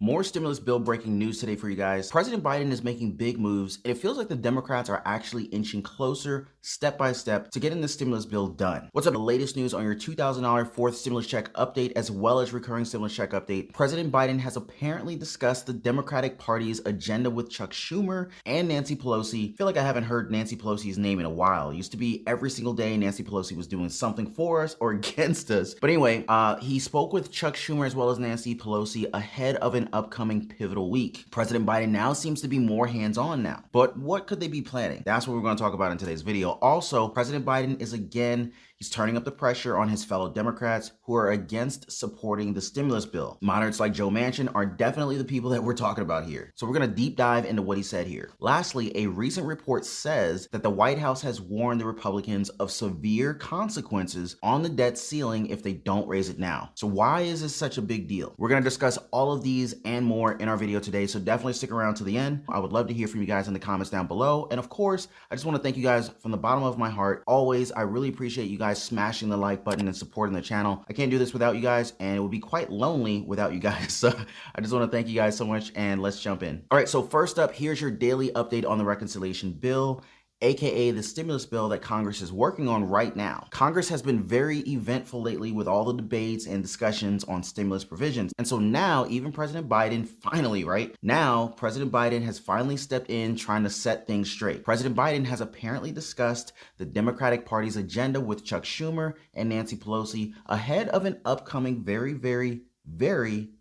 More stimulus bill breaking news today for you guys. President Biden is making big moves, and it feels like the Democrats are actually inching closer, step by step, to getting the stimulus bill done. What's up? The latest news on your $2,000 fourth stimulus check update, as well as recurring stimulus check update. President Biden has apparently discussed the Democratic Party's agenda with Chuck Schumer and Nancy Pelosi. I feel like I haven't heard Nancy Pelosi's name in a while. It used to be every single day Nancy Pelosi was doing something for us or against us. But anyway, he spoke with Chuck Schumer as well as Nancy Pelosi ahead of an upcoming pivotal week. President Biden now seems to be more hands-on now. But what could they be planning? That's what we're going to talk about in today's video. Also, President Biden is he's turning up the pressure on his fellow Democrats who are against supporting the stimulus bill. Moderates like Joe Manchin are definitely the people that we're talking about here. So we're going to deep dive into what he said here. Lastly, a recent report says that the White House has warned the Republicans of severe consequences on the debt ceiling if they don't raise it now. So why is this such a big deal? We're going to discuss all of these and more in our video today, so definitely stick around to the end. I would love to hear from you guys in the comments down below. And of course, I just want to thank you guys from the bottom of my heart. Always, I really appreciate you guys smashing the like button and supporting the channel. I can't do this without you guys, and it would be quite lonely without you guys. So I just want to thank you guys so much, and let's jump in. All right, so first up, here's your daily update on the reconciliation bill, aka the stimulus bill that Congress is working on right now. Congress has been very eventful lately with all the debates and discussions on stimulus provisions. And so now, even President Biden President Biden has finally stepped in trying to set things straight. President Biden has apparently discussed the Democratic Party's agenda with Chuck Schumer and Nancy Pelosi ahead of an upcoming very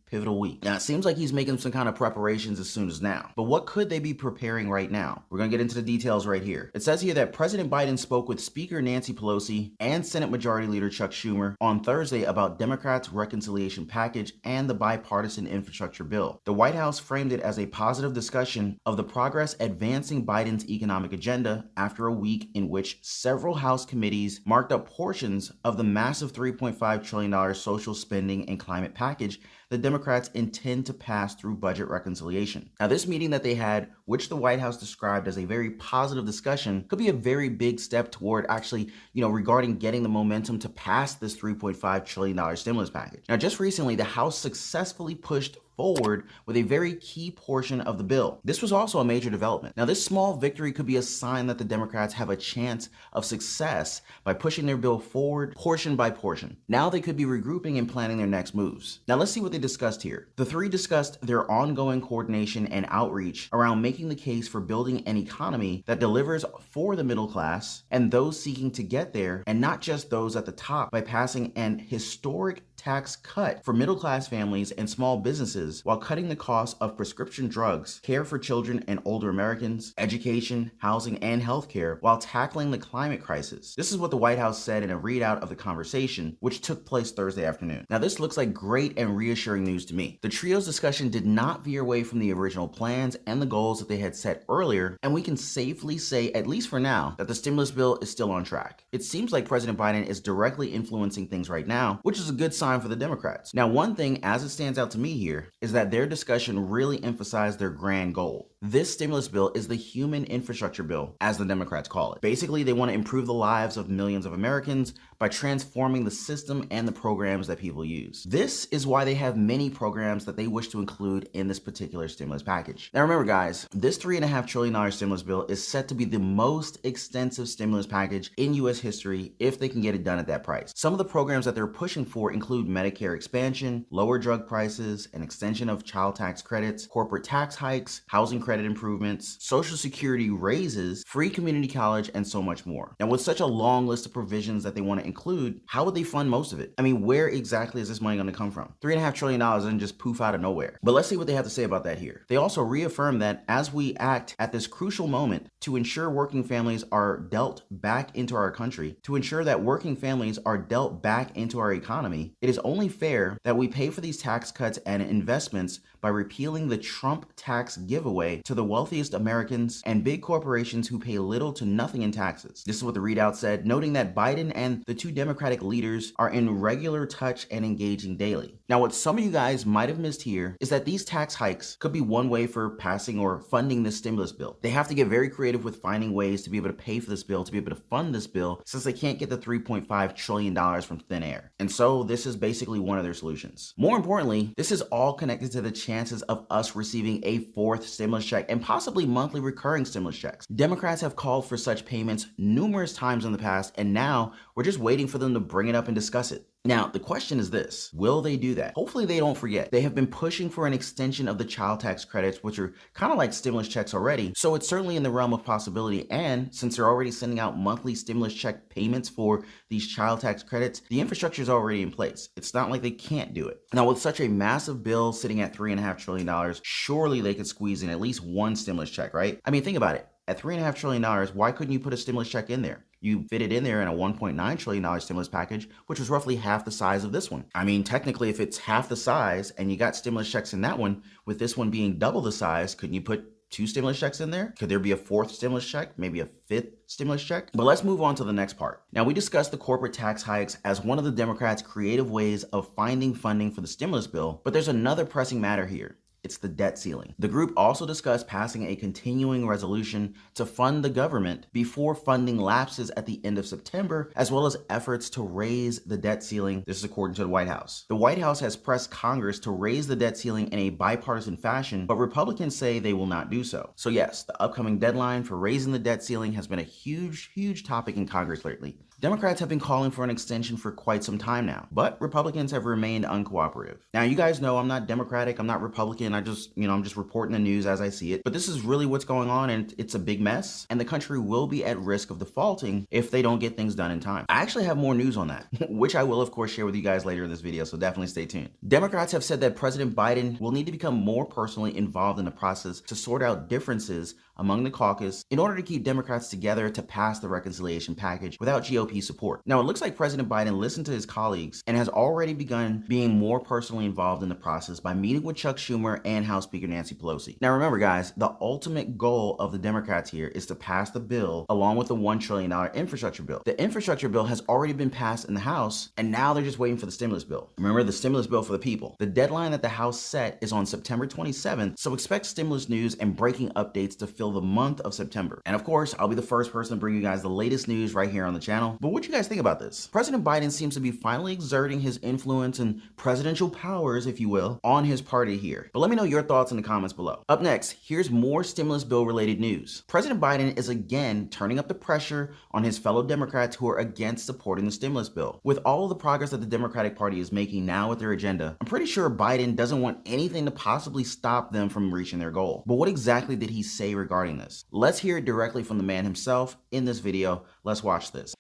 pivotal week. Now, it seems like he's making some kind of preparations as soon as now. But what could they be preparing right now? We're going to get into the details right here. It says here that President Biden spoke with Speaker Nancy Pelosi and Senate Majority Leader Chuck Schumer on Thursday about Democrats' reconciliation package and the bipartisan infrastructure bill. The White House framed it as a positive discussion of the progress advancing Biden's economic agenda after a week in which several House committees marked up portions of the massive $3.5 trillion social spending and climate package the Democrats intend to pass through budget reconciliation. Now, this meeting that they had, which the White House described as a very positive discussion, could be a very big step toward actually, regarding getting the momentum to pass this $3.5 trillion stimulus package. Now, just recently, the House successfully pushed forward with a very key portion of the bill. This was also a major development. Now, this small victory could be a sign that the Democrats have a chance of success by pushing their bill forward portion by portion. Now they could be regrouping and planning their next moves. Now let's see what they discussed here. The three discussed their ongoing coordination and outreach around making the case for building an economy that delivers for the middle class and those seeking to get there, and not just those at the top, by passing an historic tax cut for middle-class families and small businesses while cutting the cost of prescription drugs, care for children and older Americans, education, housing, and healthcare while tackling the climate crisis. This is what the White House said in a readout of the conversation, which took place Thursday afternoon. Now, this looks like great and reassuring news to me. The trio's discussion did not veer away from the original plans and the goals that they had set earlier, and we can safely say, at least for now, that the stimulus bill is still on track. It seems like President Biden is directly influencing things right now, which is a good sign for the Democrats. Now, one thing as it stands out to me here is that their discussion really emphasized their grand goal. This stimulus bill is the human infrastructure bill, as the Democrats call it. Basically, they want to improve the lives of millions of Americans by transforming the system and the programs that people use. This is why they have many programs that they wish to include in this particular stimulus package. Now remember, guys, this $3.5 trillion stimulus bill is set to be the most extensive stimulus package in U.S. history if they can get it done at that price. Some of the programs that they're pushing for include Medicare expansion, lower drug prices, an extension of child tax credits, corporate tax hikes, housing credit improvements, Social Security raises, free community college, and so much more. Now, with such a long list of provisions that they want to include, how would they fund most of it? I mean, where exactly is this money going to come from? $3.5 trillion doesn't just poof out of nowhere. But let's see what they have to say about that here. They also reaffirm that as we act at this crucial moment to ensure working families are dealt back into our country, to ensure that working families are dealt back into our economy, it is only fair that we pay for these tax cuts and investments by repealing the Trump tax giveaway to the wealthiest Americans and big corporations who pay little to nothing in taxes. This is what the readout said, noting that Biden and the two Democratic leaders are in regular touch and engaging daily. Now, what some of you guys might have missed here is that these tax hikes could be one way for passing or funding this stimulus bill. They have to get very creative with finding ways to be able to pay for this bill, to be able to fund this bill, since they can't get the $3.5 trillion from thin air. And so this is basically one of their solutions. More importantly, this is all connected to the chances of us receiving a fourth stimulus check and possibly monthly recurring stimulus checks. Democrats have called for such payments numerous times in the past, and now we're just waiting for them to bring it up and discuss it. Now, the question is this: will they do that? Hopefully they don't forget. They have been pushing for an extension of the child tax credits, which are kind of like stimulus checks already. So it's certainly in the realm of possibility. And since they're already sending out monthly stimulus check payments for these child tax credits, the infrastructure is already in place. It's not like they can't do it. Now, with such a massive bill sitting at $3.5 trillion, surely they could squeeze in at least one stimulus check, right? I mean, think about it. At $3.5 trillion, why couldn't you put a stimulus check in there? You fit it in there in a $1.9 trillion stimulus package, which was roughly half the size of this one. I mean, technically, if it's half the size and you got stimulus checks in that one, with this one being double the size, couldn't you put two stimulus checks in there? Could there be a fourth stimulus check? Maybe a fifth stimulus check? But let's move on to the next part. Now, we discussed the corporate tax hikes as one of the Democrats' creative ways of finding funding for the stimulus bill, but there's another pressing matter here. It's the debt ceiling. The group also discussed passing a continuing resolution to fund the government before funding lapses at the end of September, as well as efforts to raise the debt ceiling. This is according to the White House. The White House has pressed Congress to raise the debt ceiling in a bipartisan fashion, but Republicans say they will not do so. So yes, the upcoming deadline for raising the debt ceiling has been a huge topic in Congress lately. Democrats have been calling for an extension for quite some time now, but Republicans have remained uncooperative. Now, you guys know I'm not Democratic, I'm not Republican, I'm just reporting the news as I see it. But this is really what's going on, and it's a big mess, and the country will be at risk of defaulting if they don't get things done in time. I actually have more news on that, which I will of course share with you guys later in this video, so definitely stay tuned. Democrats have said that President Biden will need to become more personally involved in the process to sort out differences among the caucus in order to keep Democrats together to pass the reconciliation package without GOP support. Now, it looks like President Biden listened to his colleagues and has already begun being more personally involved in the process by meeting with Chuck Schumer and House Speaker Nancy Pelosi. Now, remember guys, the ultimate goal of the Democrats here is to pass the bill along with the $1 trillion infrastructure bill. The infrastructure bill has already been passed in the House, and now they're just waiting for the stimulus bill. Remember, the stimulus bill for the people. The deadline that the House set is on September 27th, so expect stimulus news and breaking updates to fill the month of September. And of course, I'll be the first person to bring you guys the latest news right here on the channel. But what do you guys think about this? President Biden seems to be finally exerting his influence and presidential powers, if you will, on his party here. But let me know your thoughts in the comments below. Up next, here's more stimulus bill related news. President Biden is again turning up the pressure on his fellow Democrats who are against supporting the stimulus bill. With all of the progress that the Democratic Party is making now with their agenda, I'm pretty sure Biden doesn't want anything to possibly stop them from reaching their goal. But what exactly did he say regarding this? Let's hear it directly from the man himself in this video. Let's watch this.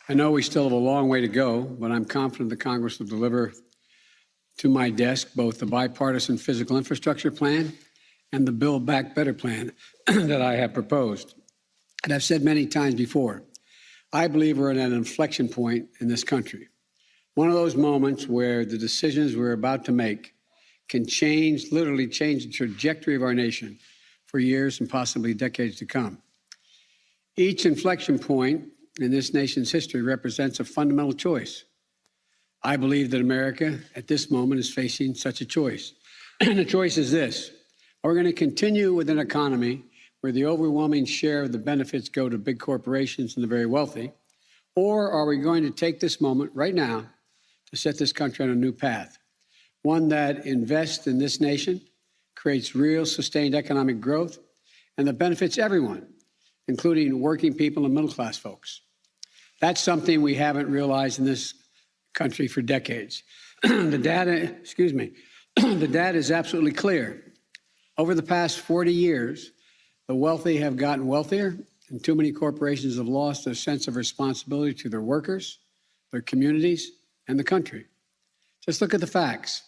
I know we still have a long way to go, but I'm confident the Congress will deliver to my desk both the bipartisan physical infrastructure plan and the Build Back Better plan that I have proposed. And I've said many times before, I believe we're at an inflection point in this country. One of those moments where the decisions we're about to make can literally change the trajectory of our nation for years and possibly decades to come. Each inflection point in this nation's history represents a fundamental choice. I believe that America at this moment is facing such a choice. And the choice is this: are we going to continue with an economy where the overwhelming share of the benefits go to big corporations and the very wealthy? Or are we going to take this moment right now to set this country on a new path, one that invests in this nation, creates real sustained economic growth, and that benefits everyone, including working people and middle-class folks? That's something we haven't realized in this country for decades. The data is absolutely clear. Over the past 40 years, the wealthy have gotten wealthier, and too many corporations have lost their sense of responsibility to their workers, their communities, and the country. Just look at the facts.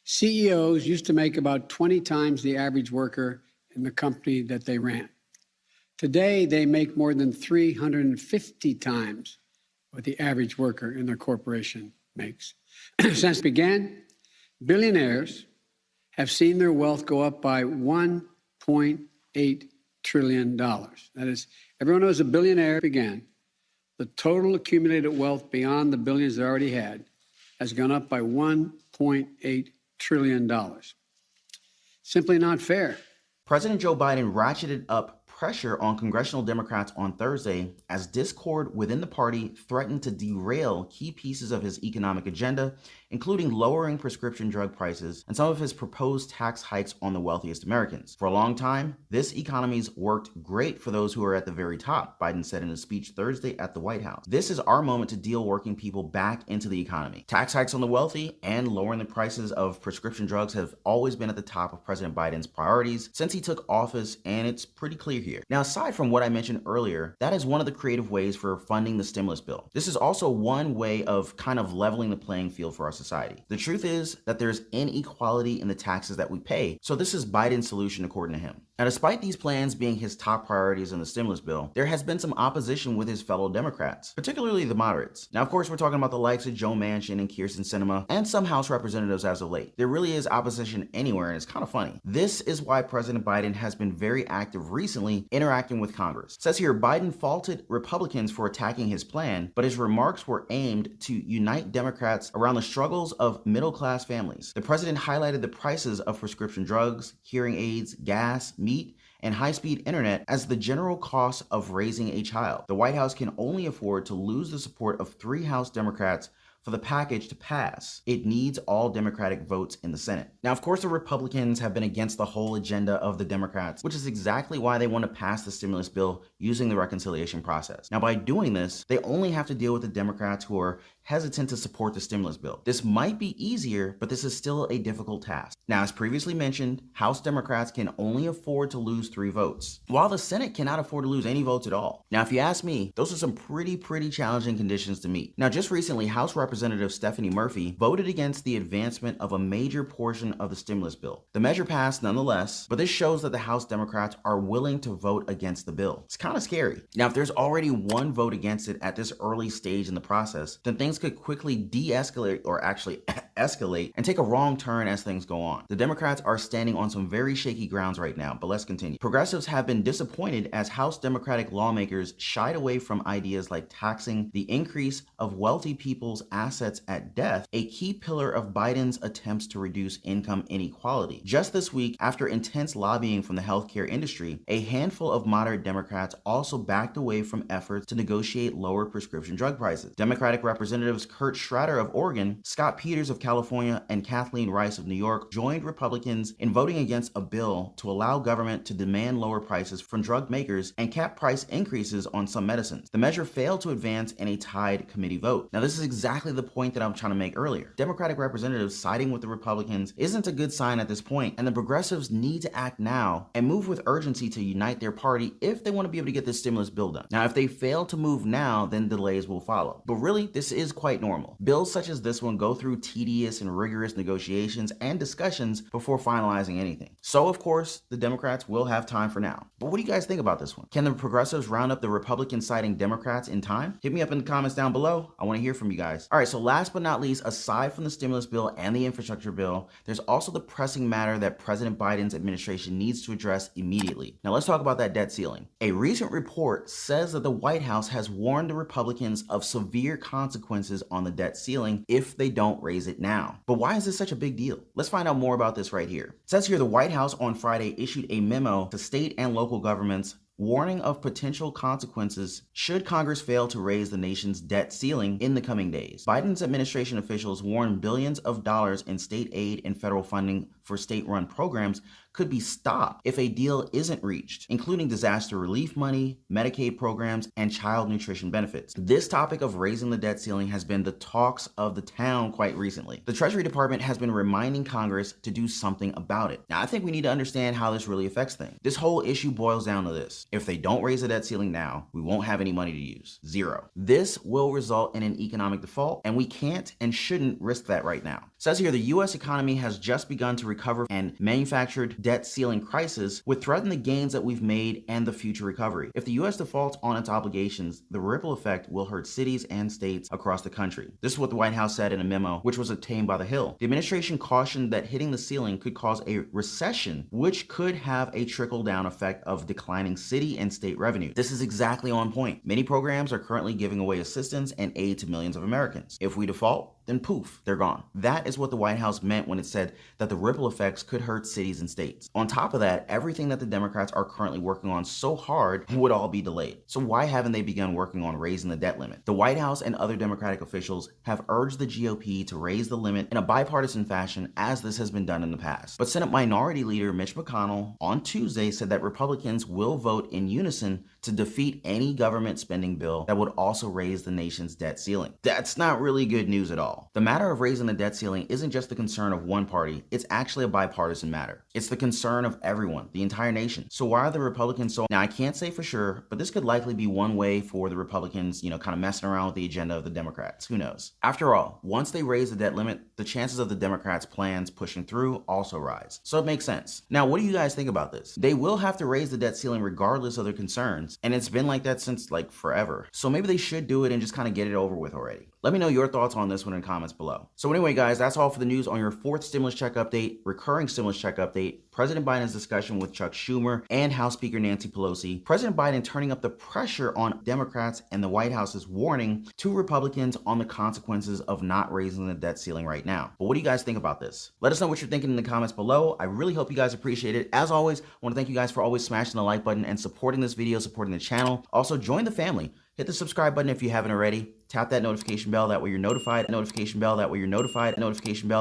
CEOs used to make about 20 times the average worker in the company that they ran. Today, they make more than 350 times what the average worker in their corporation makes. Since it began, billionaires have seen their wealth go up by $1.8 trillion. That is, everyone knows a billionaire began the total accumulated wealth beyond the billions they already had has gone up by $1.8 trillion. Simply not fair. President Joe Biden ratcheted up pressure on congressional Democrats on Thursday as discord within the party threatened to derail key pieces of his economic agenda, including lowering prescription drug prices and some of his proposed tax hikes on the wealthiest Americans. For a long time, this economy's worked great for those who are at the very top, Biden said in a speech Thursday at the White House. This is our moment to deal working people back into the economy. Tax hikes on the wealthy and lowering the prices of prescription drugs have always been at the top of President Biden's priorities since he took office, and it's pretty clear here. Now, aside from what I mentioned earlier, that is one of the creative ways for funding the stimulus bill. This is also one way of kind of leveling the playing field for our society. The truth is that there's inequality in the taxes that we pay, so this is Biden's solution according to him. Now, despite these plans being his top priorities in the stimulus bill, there has been some opposition with his fellow Democrats, particularly the moderates. Now, of course, we're talking about the likes of Joe Manchin and Kyrsten Sinema and some House representatives as of late. There really is opposition anywhere, and it's kind of funny. This is why President Biden has been very active recently interacting with Congress. It says here, Biden faulted Republicans for attacking his plan, but his remarks were aimed to unite Democrats around the struggles of middle-class families. The president highlighted the prices of prescription drugs, hearing aids, gas, meat, and high-speed internet as the general cost of raising a child. The White House can only afford to lose the support of 3 House Democrats for the package to pass. It needs all Democratic votes in the Senate. Now, of course, the Republicans have been against the whole agenda of the Democrats, which is exactly why they want to pass the stimulus bill using the reconciliation process. Now, by doing this, they only have to deal with the Democrats who are hesitant to support the stimulus bill. This might be easier, but this is still a difficult task. Now, as previously mentioned, House Democrats can only afford to lose 3 votes, while the Senate cannot afford to lose any votes at all. Now, if you ask me, those are some pretty challenging conditions to meet. Now, just recently, House Representative Stephanie Murphy voted against the advancement of a major portion of the stimulus bill. The measure passed nonetheless, but this shows that the House Democrats are willing to vote against the bill. It's kind of scary. Now, if there's already 1 vote against it at this early stage in the process, then things could quickly de-escalate or actually escalate and take a wrong turn as things go on. The Democrats are standing on some very shaky grounds right now, but let's continue. Progressives have been disappointed as House Democratic lawmakers shied away from ideas like taxing the increase of wealthy people's assets at death, a key pillar of Biden's attempts to reduce income inequality. Just this week, after intense lobbying from the healthcare industry, a handful of moderate Democrats also backed away from efforts to negotiate lower prescription drug prices. Democratic Representatives Kurt Schrader of Oregon, Scott Peters of California, and Kathleen Rice of New York joined Republicans in voting against a bill to allow government to demand lower prices from drug makers and cap price increases on some medicines. The measure failed to advance in a tied committee vote. Now, this is exactly the point that I'm trying to make earlier. Democratic representatives siding with the Republicans isn't a good sign at this point, and the progressives need to act now and move with urgency to unite their party if they want to be able to get this stimulus bill done. Now, if they fail to move now, then delays will follow. But really, this is quite normal. Bills such as this one go through tedious and rigorous negotiations and discussions before finalizing anything. So, of course, the Democrats will have time for now. But what do you guys think about this one? Can the progressives round up the Republican-siding Democrats in time? Hit me up in the comments down below. I want to hear from you guys. All right, so last but not least, aside from the stimulus bill and the infrastructure bill, there's also the pressing matter that President Biden's administration needs to address immediately. Now, let's talk about that debt ceiling. A recent report says that the White House has warned the Republicans of severe consequences on the debt ceiling if they don't raise it now. But why is this such a big deal? Let's find out more about this right here. It says here the White House on Friday issued a memo to state and local governments warning of potential consequences should Congress fail to raise the nation's debt ceiling in the coming days. Biden's administration officials warned billions of dollars in state aid and federal funding for state-run programs could be stopped if a deal isn't reached, including disaster relief money, Medicaid programs, and child nutrition benefits. This topic of raising the debt ceiling has been the talks of the town quite recently. The Treasury Department has been reminding Congress to do something about it. Now, I think we need to understand how this really affects things. This whole issue boils down to this. If they don't raise the debt ceiling now, we won't have any money to use. Zero. This will result in an economic default, and we can't and shouldn't risk that right now. It says here the U.S. economy has just begun to recover and manufactured debt ceiling crisis would threaten the gains that we've made and the future recovery. If the U.S. defaults on its obligations, the ripple effect will hurt cities and states across the country. This is what the White House said in a memo, which was obtained by The Hill. The administration cautioned that hitting the ceiling could cause a recession, which could have a trickle-down effect of declining city and state revenue. This is exactly on point. Many programs are currently giving away assistance and aid to millions of Americans. If we default, then poof, they're gone. That is what the White House meant when it said that the ripple effects could hurt cities and states. On top of that, everything that the Democrats are currently working on so hard would all be delayed. So why haven't they begun working on raising the debt limit? The White House and other Democratic officials have urged the GOP to raise the limit in a bipartisan fashion, as this has been done in the past. But Senate Minority Leader Mitch McConnell on Tuesday said that Republicans will vote in unison to defeat any government spending bill that would also raise the nation's debt ceiling. That's not really good news at all. The matter of raising the debt ceiling isn't just the concern of one party, it's actually a bipartisan matter. It's the concern of everyone, the entire nation. So why are the Republicans so... Now, I can't say for sure, but this could likely be one way for the Republicans, kind of messing around with the agenda of the Democrats. Who knows? After all, once they raise the debt limit, the chances of the Democrats' plans pushing through also rise. So it makes sense. Now, what do you guys think about this? They will have to raise the debt ceiling regardless of their concerns, and it's been like that since forever. So maybe they should do it and just kind of get it over with already. Let me know your thoughts on this one in the comments below. So anyway, guys, that's all for the news on your fourth stimulus check update, recurring stimulus check update, President Biden's discussion with Chuck Schumer and House Speaker Nancy Pelosi, President Biden turning up the pressure on Democrats, and the White House's warning to Republicans on the consequences of not raising the debt ceiling right now. But what do you guys think about this? Let us know what you're thinking in the comments below. I really hope you guys appreciate it. As always, I want to thank you guys for always smashing the like button and supporting this video, supporting the channel. Also, join the family. Hit the subscribe button if you haven't already. Tap that notification bell, that way you're notified. Notification bell, that way you're notified. Notification bell.